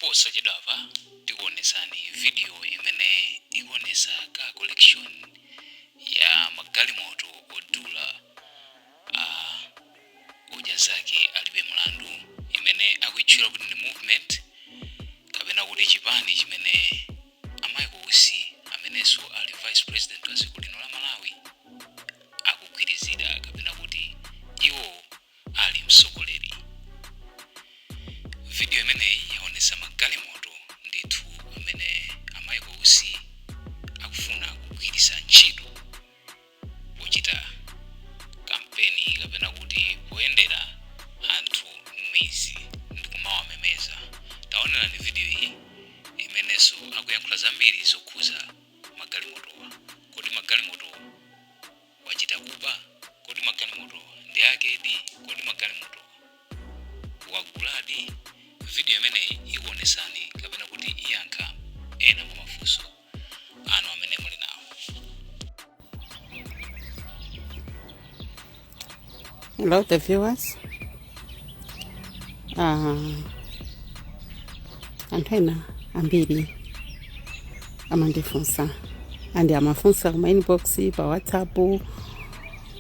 posachedwapa tikuonesani video imene ikuonesa ka collection ya magalimoto odula uja zake alibe mlandu imene akuitchula kuti ndi movement kapena kuti chipani chimene Michael Usi amenenso ali vice president wa dziko lino la Malawi akugwirizira kapena kuti iwo ali mtsogoleri. Video imeneyi yaonesa magalimoto ndithu amene Michael Usi akufuna kugwiritsa ntchito pochita kampeni kapena kuti poyendera anthu m'mizi ndi kumawamemeza. Taonani video iyi imenenso akuyankhula zambiri zokhuza magalimotowa. Kodi magalimoto wachita kuba? Kodi magalimoto ndi akedi? Kodi magalimoto waguladi? Video imeneyi ikuonesani kapena kuti iyankha ena mwa mafunso anu amene muli nawo. Hello, the viewers. Antena ambiri amandifunsa andi amafunsa kuma inbox pa WhatsApp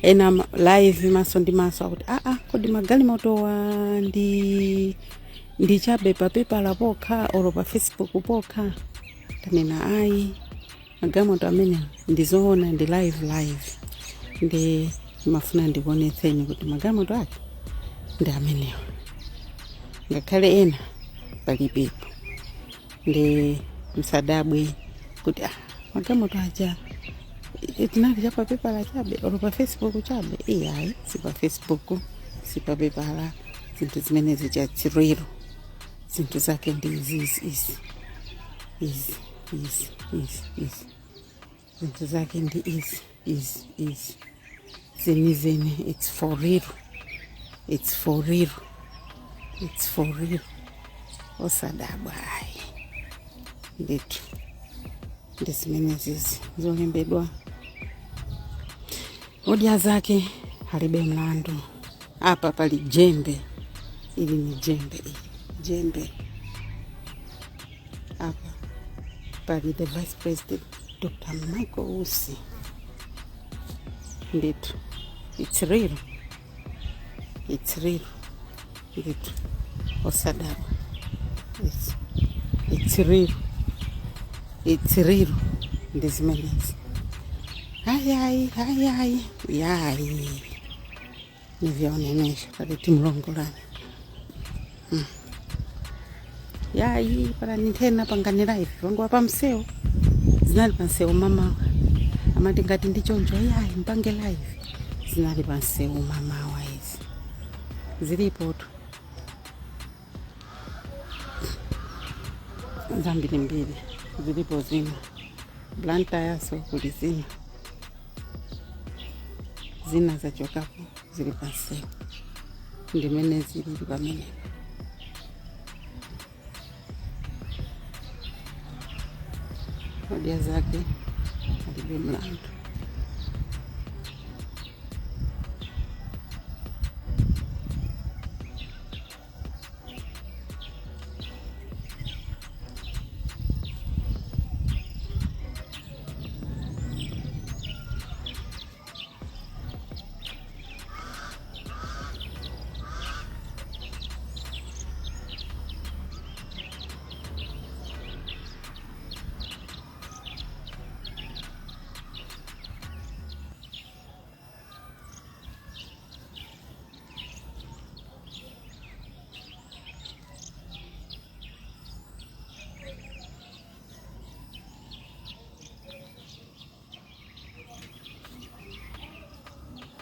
ena live maso ndi maso akuti kodi magalimoto wa ndi chabe pa paper la pokha olo pa Facebook pokha. Tanena ayi magalimoto amene ndizoona ndi live ndi mafuna ndikuonetseni kuti magalimoto ake ndi amenewa ngakhale ena palibepo. Ndi msadabwe kuti magalimoto aja tinali chapa paper la chabe olo pa Facebook chabe. Ayi si pa Facebook si pa paper la zinthu zimene zichatsiriro zinthu zake ndi izi zinthu zake ndi izi zeni it's for real osadabwa ayi ndithu ndi zimene zizi zolembedwa. Odya zake alibe mlandu. Apa pali jembe, ili ni jembe apa pali the vice president Dr. Michael Usi. Ndithu it's real ndithu osadabwa it's real ndi zimenezi. Hayi nivyaonenesha kati timlongolani yayi para nithena panganira ivi vangu wapa mseo zinali panseo mamawa amati ngati ndichonjo yayi mpange live zinali panseo mamawa izi zilipo tu mbili zilipo zina blanta yaso kuli zina zachokapo zili panseo ndimene zili pamene. Odya zake alibe mlandu.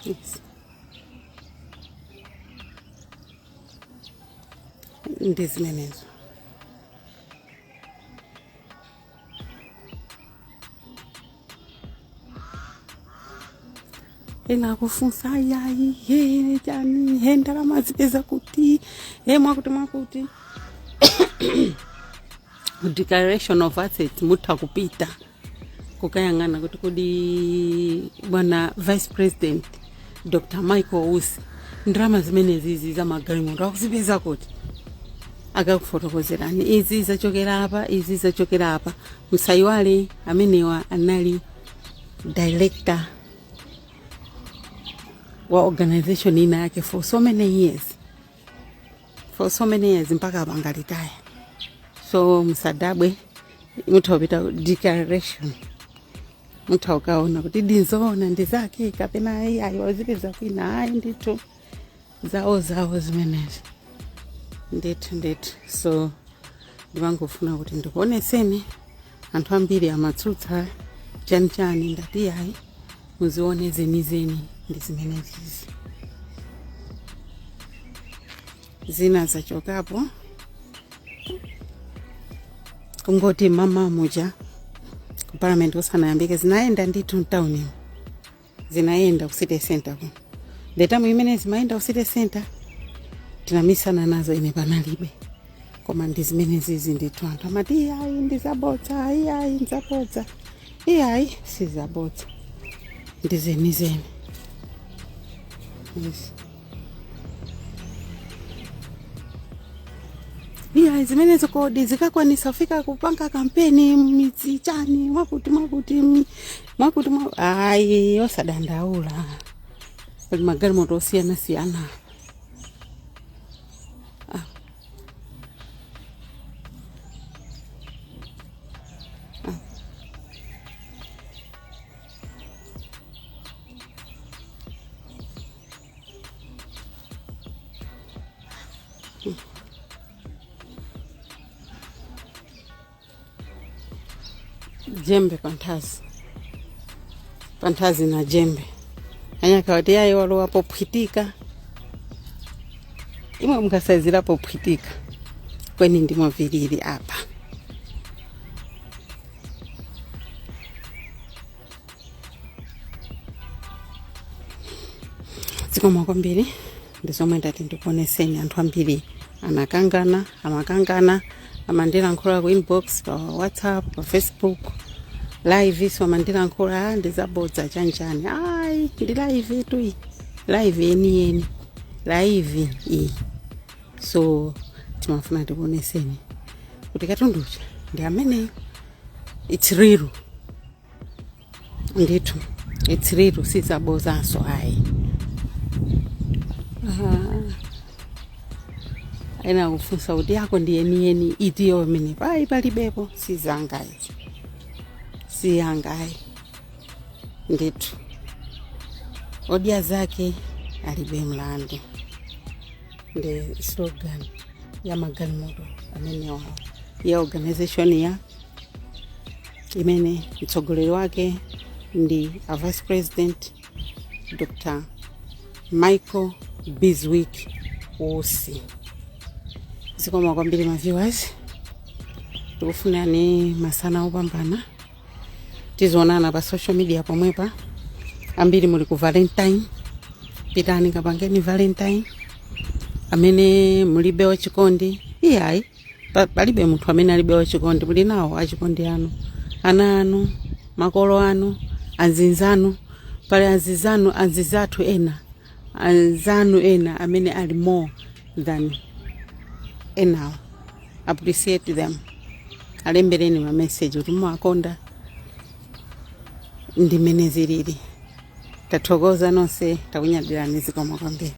Yes. Ndizimenezo ena kufunsa yayi chani hendala mazipeza kuti mwakuti declaration of assets mutha kupita kukayangana kuti kodi bwana vice president Dr. Michael Usi ndrama zimene zizi za magalimoto akuzipeza kuti akakufotokozerani izi zachokera apa, izi zachokera apa. Msayiwale amenewa anali director wa organization ina yake for so many years mpaka abangalitaya. So msadabwe mutawapita declaration, mutawakaona kuti dinzona ndizake kapena ayi wazipeza kwina ayi ndithu zawo zimenezi ndithu. So ndivangofuna kuti ndikuoneseni anthu ambiri amatsutsa chani ndati ayi muzione zeni ndi zimenezi zina zachokapo. Kungoti mama muja ku parliament usanayambike zinaenda ndithu town, zinaenda ku city center ku leta muimene zimaenda ku city center tinamisana nazo ine panalibe, koma ndi zimenezi ndithu anthu amati ayi ndizabodza, ayi nzabodza, ayi sizabodza, ndi zeni. Yes. Zimenezo kodi zikakwanisa kufika kupanga kampeni midzi chani mwakuti ayi osadandaula pali magalimoto osiyana. Jembe pantazi na jembe anyakawati yayi walo wapo pwitika imwe mukasazirapo pwitika kweni ndimo viriri apa. Zikoma kwambiri ndizomwe ndati ndikuoneseni anthu ambiri amakangana amandira nkhula ku inbox pa WhatsApp pa Facebook live. So amandira nkhula ndizabodza chanchani ayi ndi live tu live eni live So timafuna ndikuoneseni kuti katunducha ndi amene it's real ndithu, it's real sizabodzaso ayi. Ena kufunsa kuti yako ndi eni itiyo amene palibepo sizangayi ndithu. Odia zake alibe mlandu ndi slogan ya magalimoto amene wao ya organization ya imene mtsogoleri wake ndi a Vice President Dr. Michael Biswick Osi. Zikoma kwambiri ma viewers, tikufunani masana opambana. Tizonana pa social media pomwepa ambiri muli ku Valentine, pitani kapangeni Valentine. Amene mulibe wachikondi iyayi palibe munthu amene alibe wachikondi, muli nawo achikondi anu, ana anu, makolo anu, anzinzanu, pali anzizathu ena, anzanu ena amene ali more than enough. Appreciate them. Alembereni ma message kuti mwakonda ndi meneziriri. Tathokoza nonse takunyadirani zikoma kwambiri.